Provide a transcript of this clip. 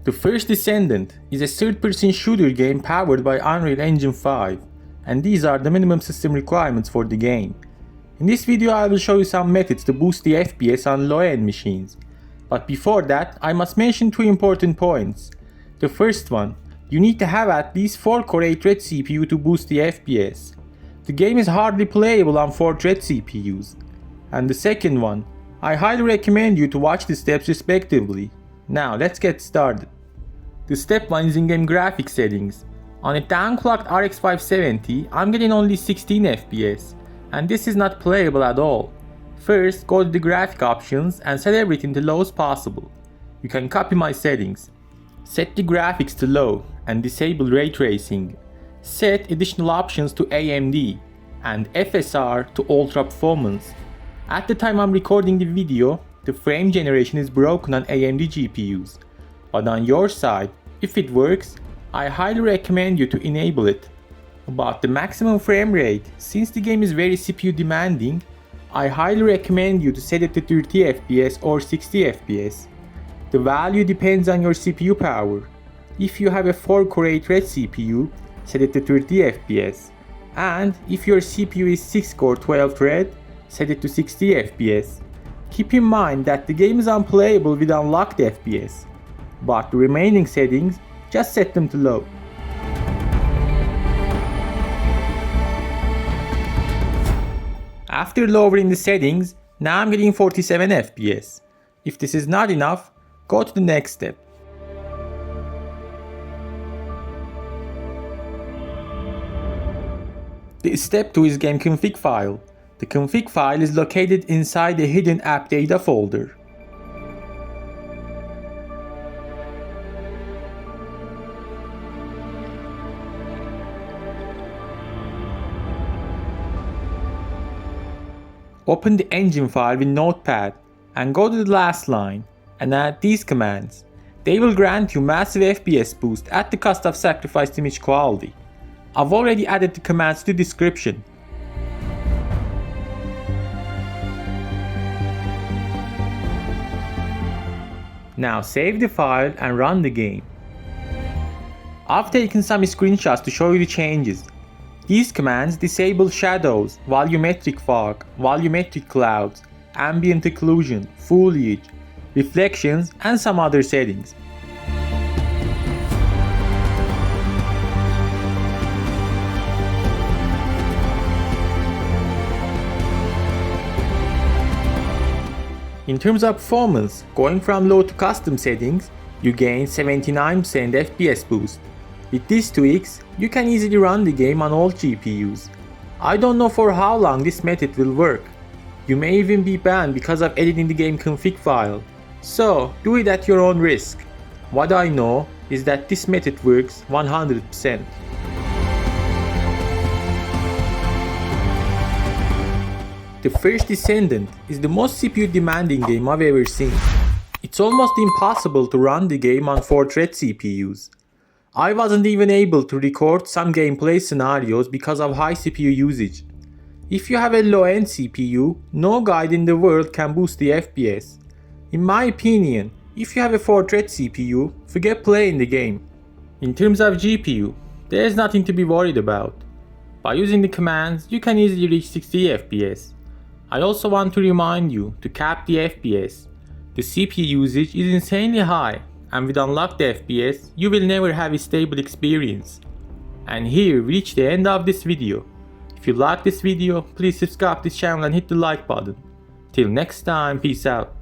The first Descendant is a third-person shooter game powered by Unreal Engine 5, and these are the minimum system requirements for the game. In this video I will show you some methods to boost the FPS on low-end machines. But before that, I must mention two important points. The first one, you need to have at least 4-core 8-thread CPU to boost the FPS. The game is hardly playable on 4-thread CPUs. And the second one, I highly recommend you to watch the steps respectively. Now let's get started. The step 1 is in-game graphics settings. On a downclocked RX 570, I'm getting only 16 FPS, and this is not playable at all. First, go to the graphic options and set everything to low as possible. You can copy my settings. Set the graphics to low and disable ray tracing. Set additional options to AMD and FSR to ultra performance. At the time I'm recording the video, the frame generation is broken on AMD GPUs. But on your side, if it works, I highly recommend you to enable it. About the maximum frame rate, since the game is very CPU demanding, I highly recommend you to set it to 30 FPS or 60 FPS. The value depends on your CPU power. If you have a 4-core 8-thread CPU, set it to 30 FPS. And if your CPU is 6-core 12-thread, set it to 60 FPS. Keep in mind that the game is unplayable with unlocked FPS, but the remaining settings, just set them to low. After lowering the settings, now I'm getting 47 FPS. If this is not enough, go to the next step. The step 2 is game config file. The config file is located inside the hidden app data folder. Open the engine file with Notepad and go to the last line and add these commands. They will grant you massive FPS boost at the cost of sacrificed image quality. I've already added the commands to the description. Now save the file and run the game. I've taken some screenshots to show you the changes. These commands disable shadows, volumetric fog, volumetric clouds, ambient occlusion, foliage, reflections, and some other settings. In terms of performance, going from low to custom settings, you gain 79% FPS boost. With these tweaks, you can easily run the game on all GPUs. I don't know for how long this method will work. You may even be banned because of editing the game config file. So, do it at your own risk. What I know is that this method works 100%. The first Descendant is the most CPU demanding game I've ever seen. It's almost impossible to run the game on 4-thread CPUs. I wasn't even able to record some gameplay scenarios because of high CPU usage. If you have a low-end CPU, no guide in the world can boost the FPS. In my opinion, if you have a 4-thread CPU, forget playing the game. In terms of GPU, there's nothing to be worried about. By using the commands, you can easily reach 60 FPS. I also want to remind you to cap the FPS. The CPU usage is insanely high, and with unlocked FPS, you will never have a stable experience. And here we reach the end of this video. If you like this video, please subscribe to this channel and hit the like button. Till next time, peace out.